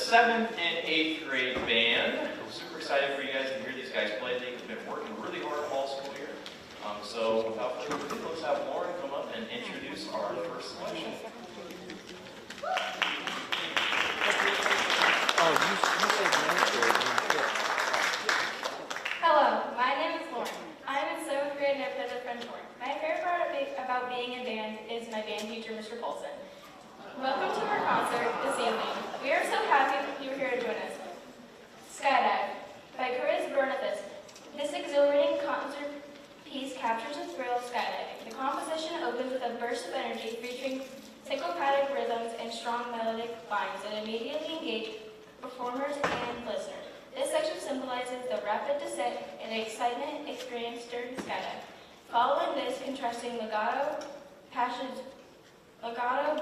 7th and 8th grade band. I'm super excited for you guys to hear these guys play. They've been working really hard all school year. So without further ado, let's have Lauren come up and introduce our first selection. Hello, my name is Lauren. I am in 7th grade and I play the French horn. My favorite part about being in band is my band teacher, Mr. Paulson. Welcome to our concert this evening. We are so happy that you are here to join us. Skydive by Chris Bernithus. This exhilarating concert piece captures the thrill of skydiving. The composition opens with a burst of energy featuring syncoptic rhythms and strong melodic lines that immediately engage performers and listeners. This section symbolizes the rapid descent and excitement experienced during skydiving. Following this contrasting legato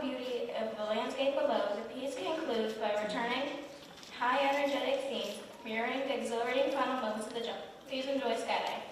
beauty of the landscape below, the piece concludes by returning high energetic themes, mirroring the exhilarating final moments of the jump. Please enjoy skydiving.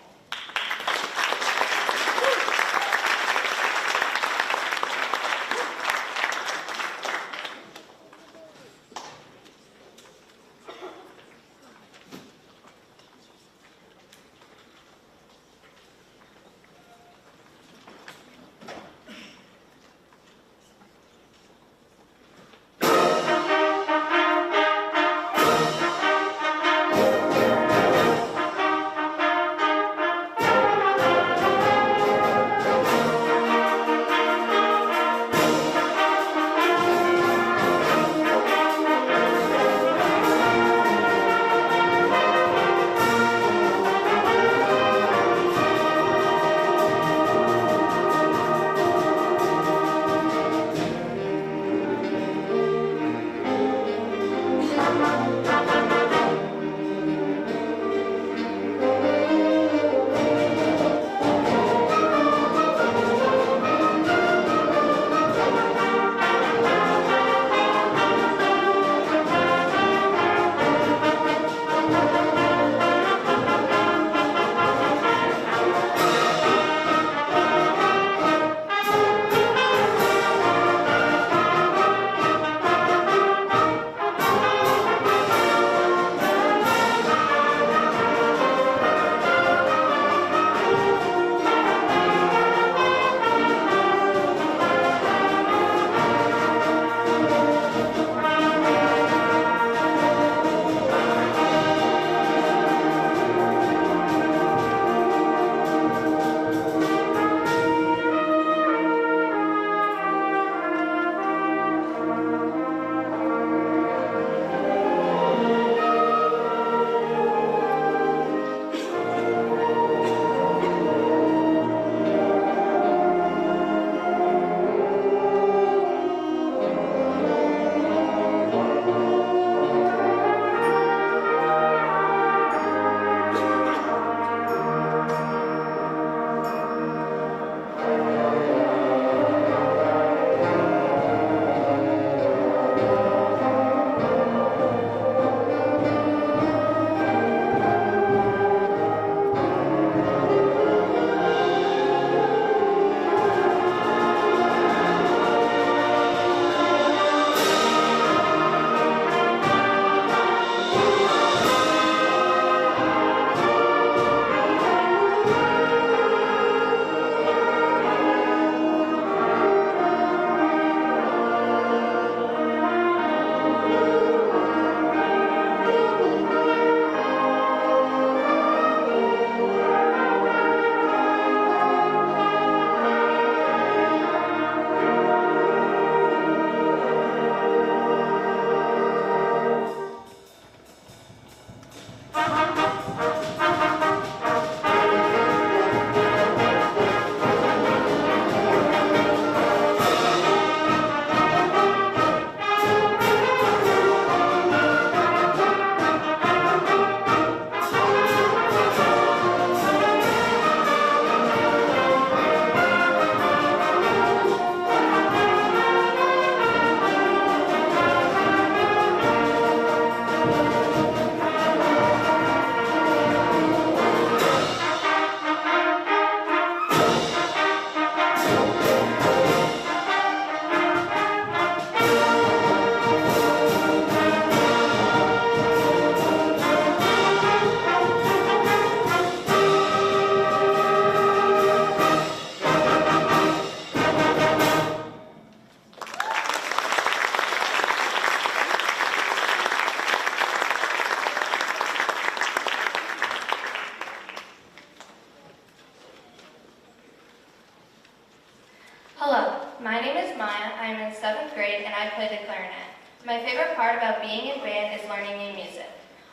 Hello, my name is Maya. I am in 7th grade and I play the clarinet. My favorite part about being in band is learning new music.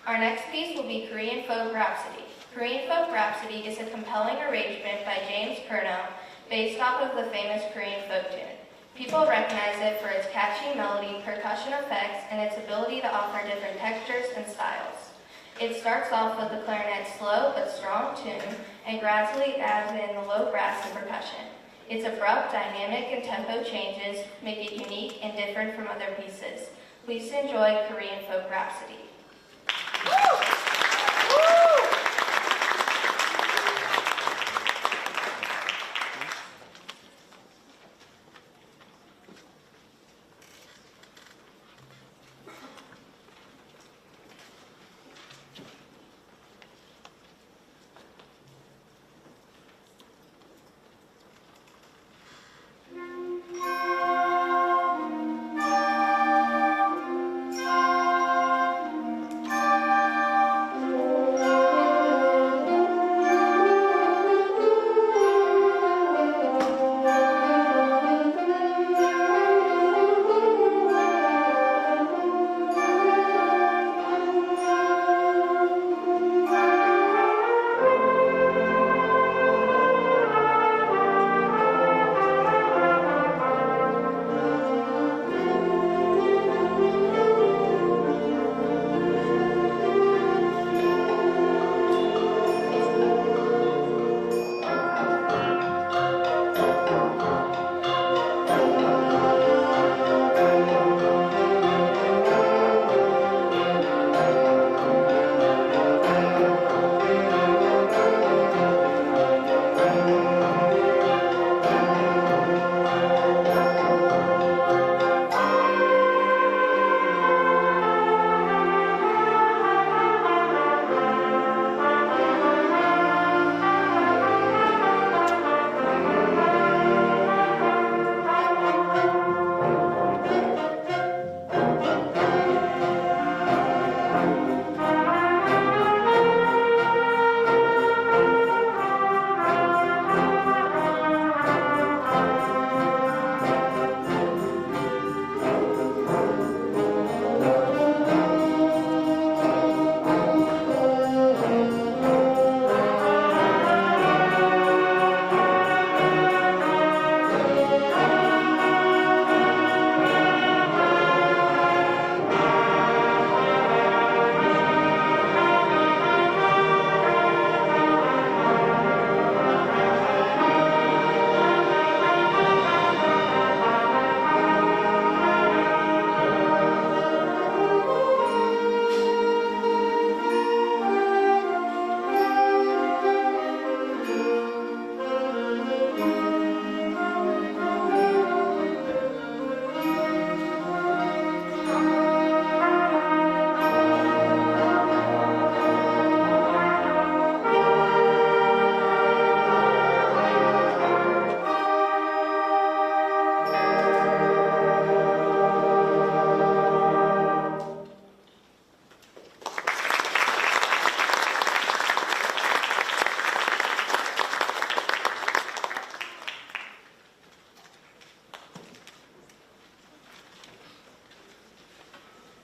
Our next piece will be Korean Folk Rhapsody. Korean Folk Rhapsody is a compelling arrangement by James Purno based off of the famous Korean folk tune. People recognize it for its catchy melody, percussion effects, and its ability to offer different textures and styles. It starts off with the clarinet's slow but strong tune and gradually adds in the low brass and percussion. Its abrupt, dynamic, and tempo changes make it unique and different from other pieces. Please enjoy Korean Folk Rhapsody.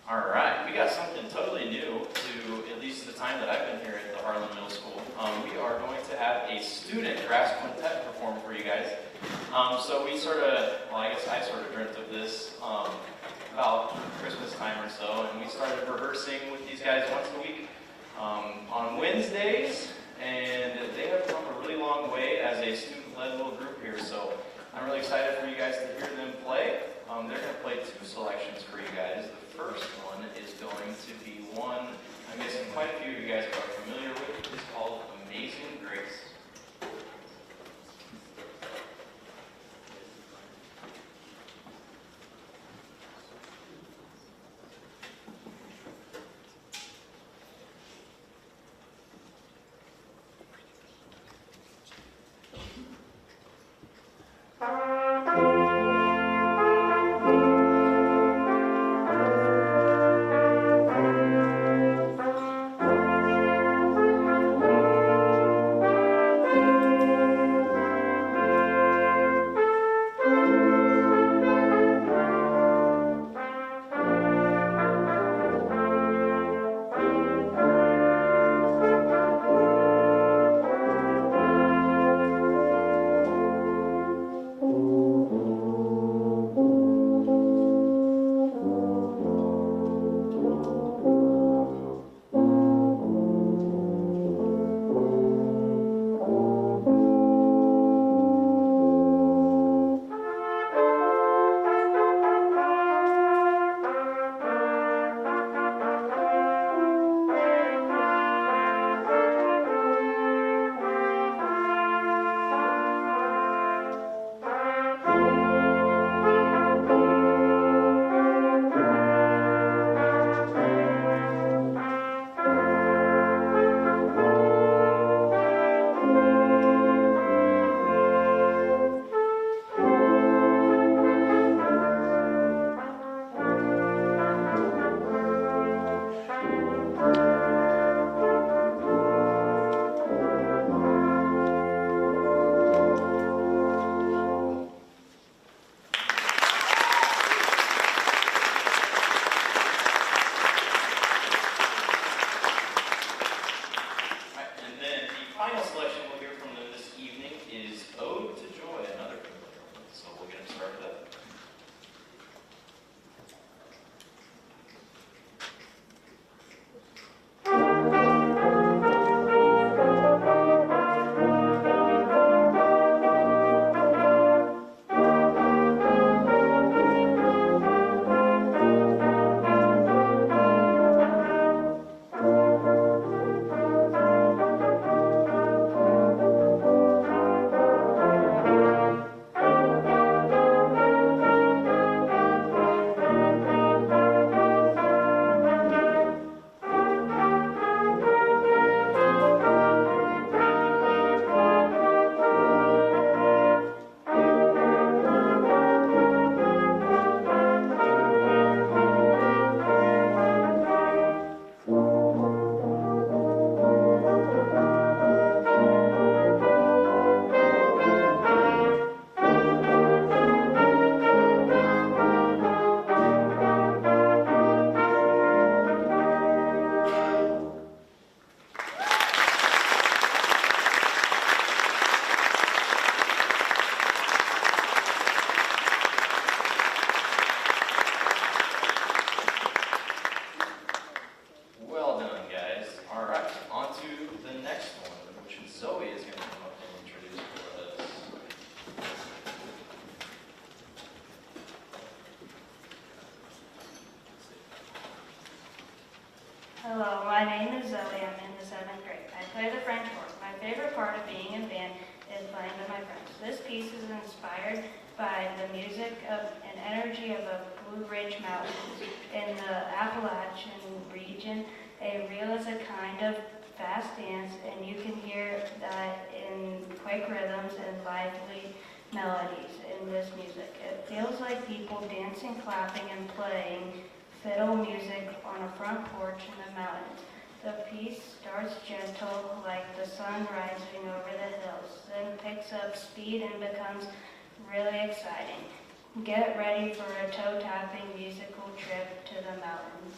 All right, we got something totally new to at least the time that I've been here at the Harlan Middle School. We are going to have a student brass quintet perform for you guys. So we sort of, well, I guess I sort of dreamt of this about Christmas time or so, and we started rehearsing with these guys once a week on Wednesdays, and they have come a really long way as a student-led little group here, so I'm really excited for you guys to hear them play. They're going to play two selections for you guys. The first one is going to be one I'm guessing quite a few of you guys are familiar with. It's called Amazing Grace. final selection we'll hear from them this evening is Ode to Joy, another familiar one. So we'll get them started up. Well done, guys. All right, on to the next one, which Zoe is going to come up and introduce for us. Hello, my name is Zoe. I'm in the 7th grade. I play the French horn. My favorite part of being in band is playing with my friends. This piece is inspired by the music and energy of the Blue Ridge Mountains in the Appalachian region. A reel is a kind of fast dance, and you can hear that in quick rhythms and lively melodies in this music. It feels like people dancing, clapping, and playing fiddle music on a front porch in the mountains. The piece starts gentle, like the sun rising over the hills, then picks up speed and becomes really exciting. Get ready for a toe-tapping musical trip to the mountains.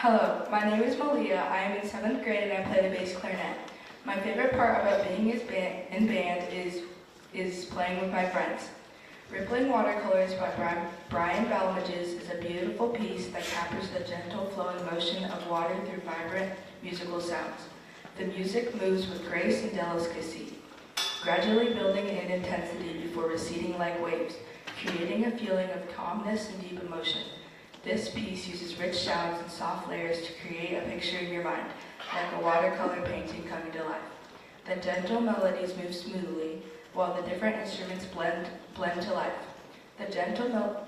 Hello, my name is Malia. I am in 7th grade and I play the bass clarinet. My favorite part about being in band is playing with my friends. Rippling Watercolors by Brian Balmages is a beautiful piece that captures the gentle flowing motion of water through vibrant musical sounds. The music moves with grace and delicacy, gradually building in intensity before receding like waves, creating a feeling of calmness and deep emotion. This piece uses rich sounds and soft layers to create a picture in your mind, like a watercolor painting coming to life. The gentle melodies move smoothly, while the different instruments blend to life. The gentle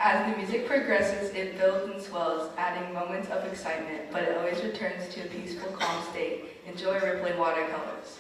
As the music progresses, it builds and swells, adding moments of excitement, but it always returns to a peaceful, calm state. Enjoy Rippling Watercolors.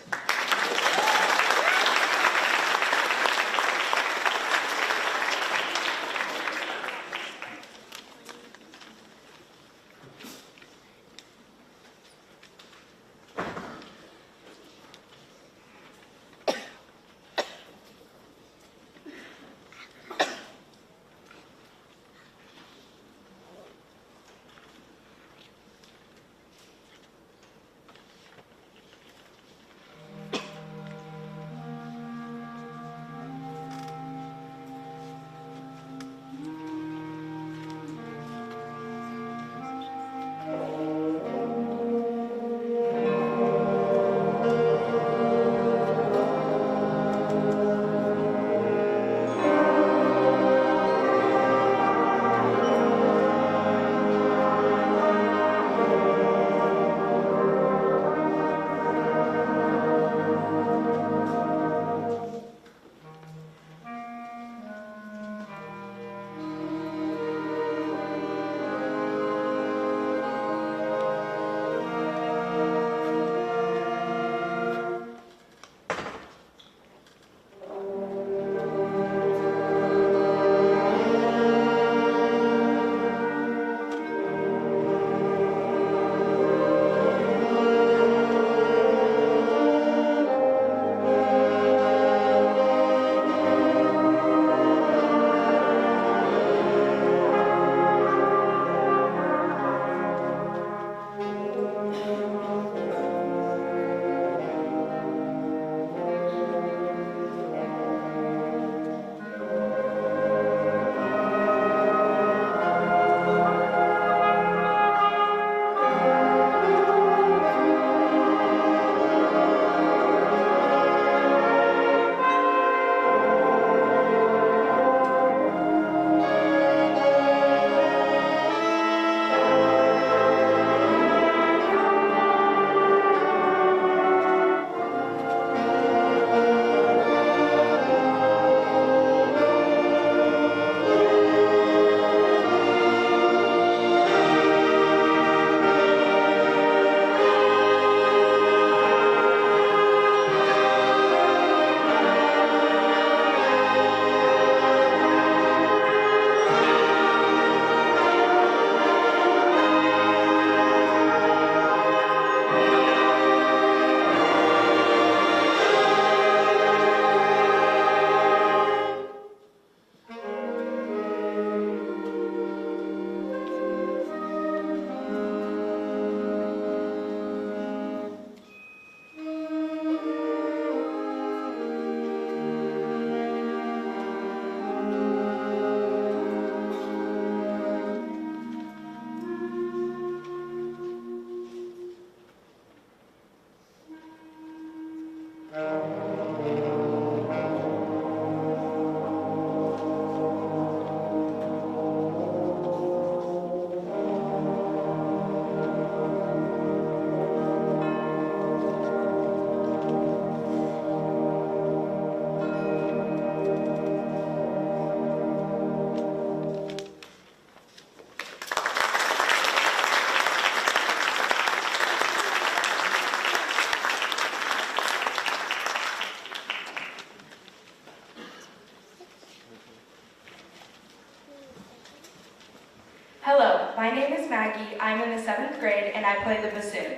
Hello, my name is Maggie. I'm in the 7th grade and I play the bassoon.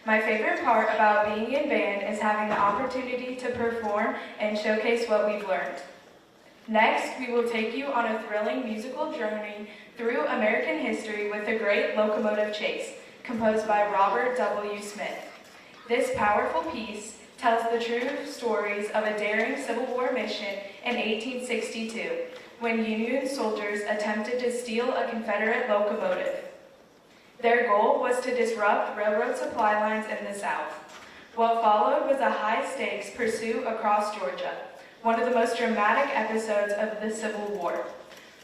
My favorite part about being in band is having the opportunity to perform and showcase what we've learned. Next, we will take you on a thrilling musical journey through American history with the Great Locomotive Chase, composed by Robert W. Smith. This powerful piece tells the true stories of a daring Civil War mission in 1862, when Union soldiers attempted to steal a Confederate locomotive. Their goal was to disrupt railroad supply lines in the South. What followed was a high-stakes pursuit across Georgia, one of the most dramatic episodes of the Civil War.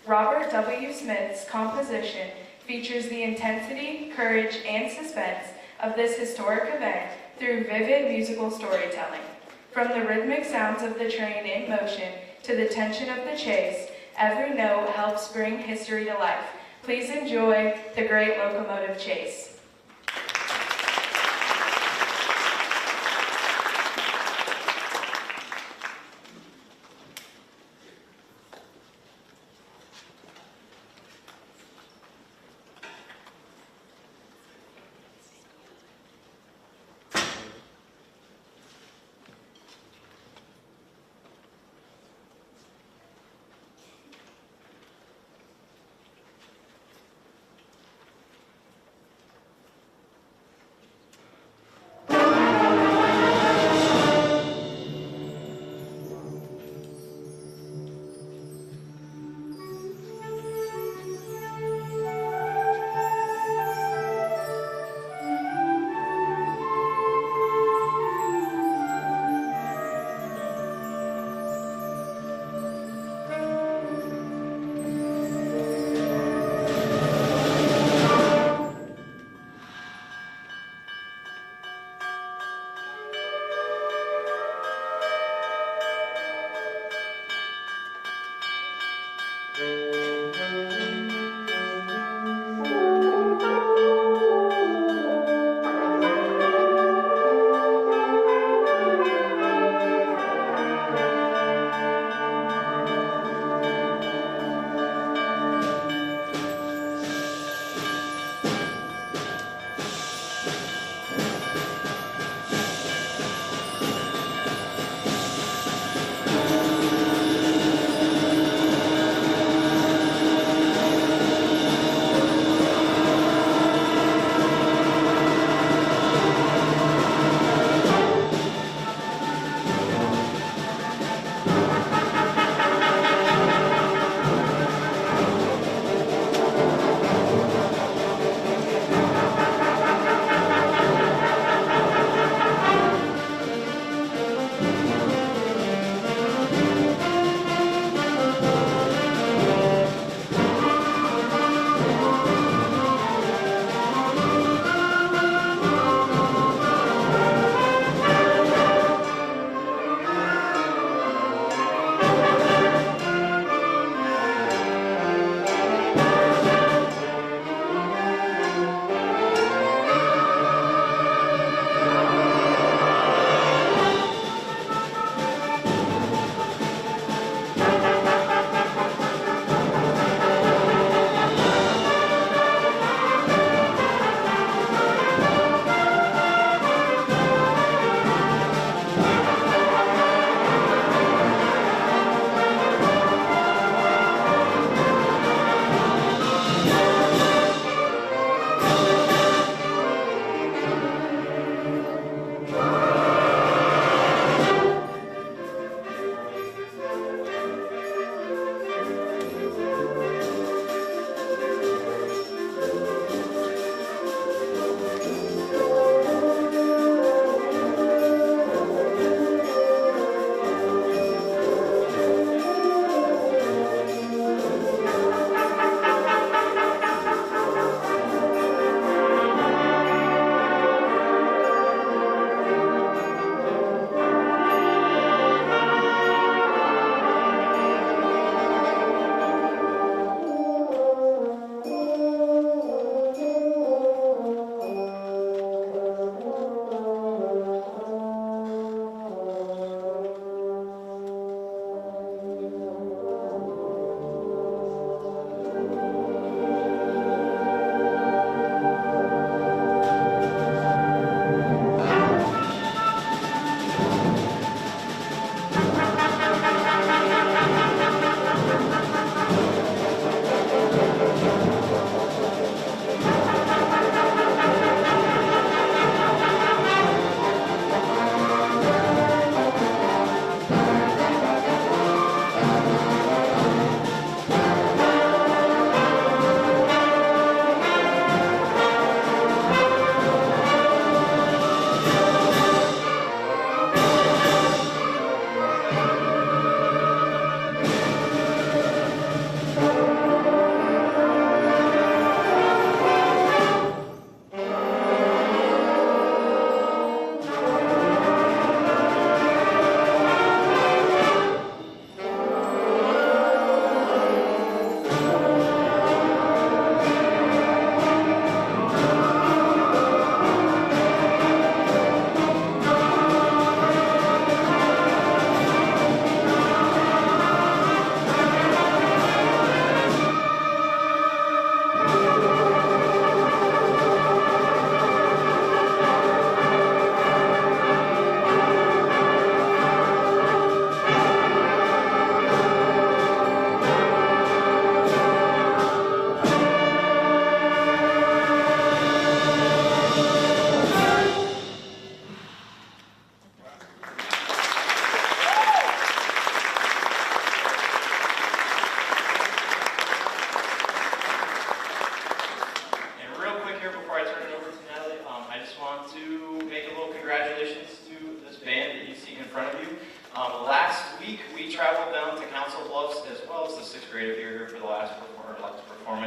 Robert W. Smith's composition features the intensity, courage, and suspense of this historic event through vivid musical storytelling. From the rhythmic sounds of the train in motion to the tension of the chase, every note helps bring history to life. Please enjoy the Great Locomotive Chase.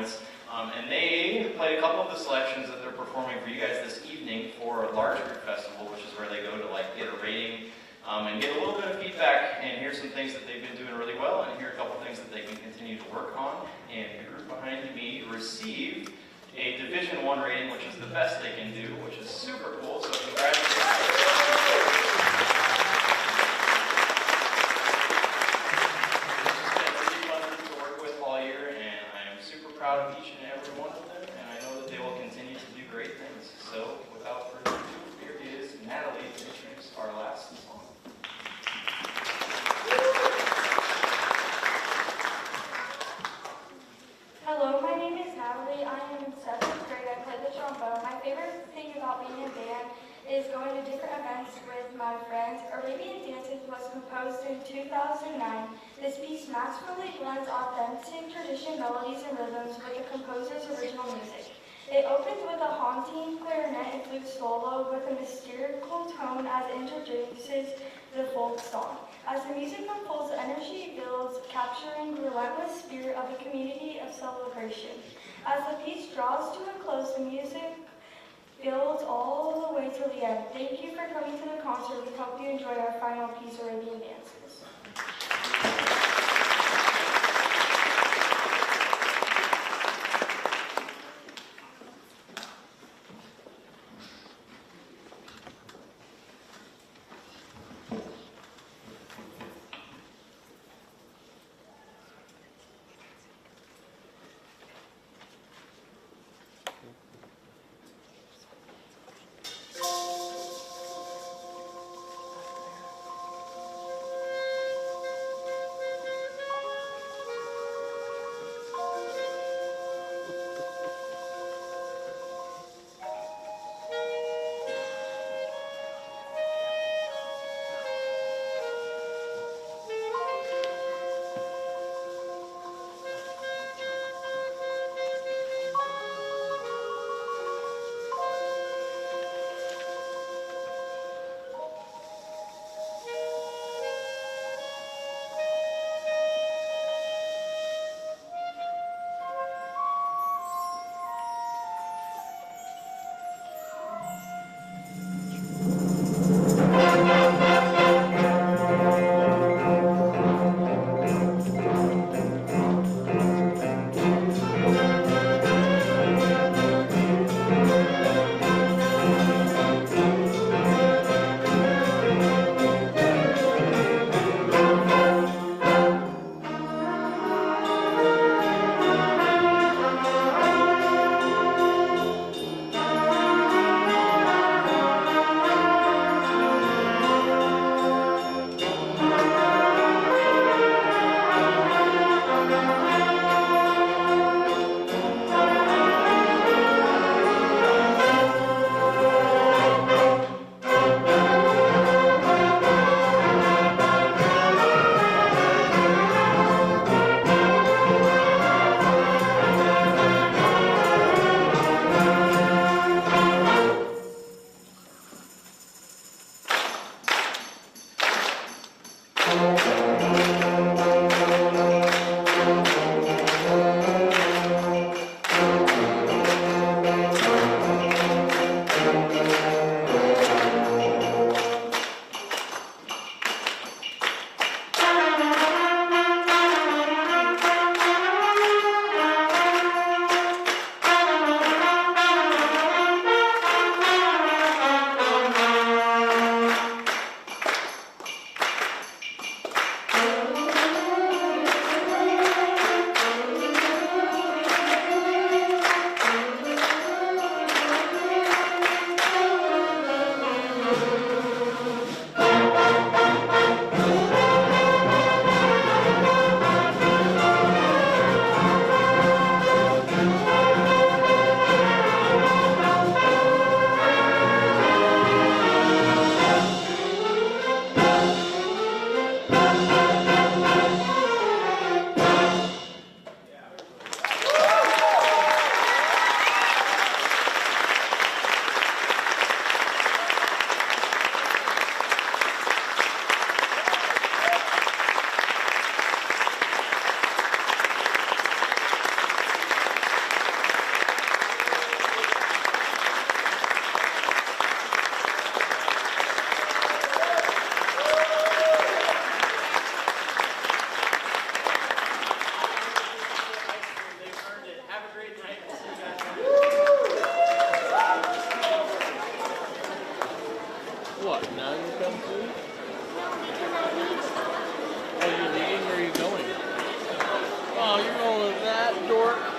performance. And they played a couple of the selections that they're performing for you guys this evening for a large group festival, which is where they go to like get a rating and get a little bit of feedback and hear some things that they've been doing really well and hear a couple things that they can continue to work on. And the group behind me received a Division I rating, which is the best they can do, which is super cool. So congratulations. Proud of each and every one of them, and I know that they will continue to do great things. So, without further ado, here is Natalie to introduce our last song. Hello, my name is Natalie. I am in 7th grade. I play the trombone. My favorite thing about being in band is going to different events with my friends. Arabian Dances was composed in 2009. This piece masterfully blends authentic tradition melodies and rhythms with the composer's original music. It opens with a haunting clarinet and flute solo with a mystical tone as it introduces the folk song. As the music unfolds, the energy builds, capturing the relentless spirit of a community of celebration. As the piece draws to a close, the music builds all the way to the end. Thank you for coming to the concert. We hope you enjoy our final piece, Arabian Dances. store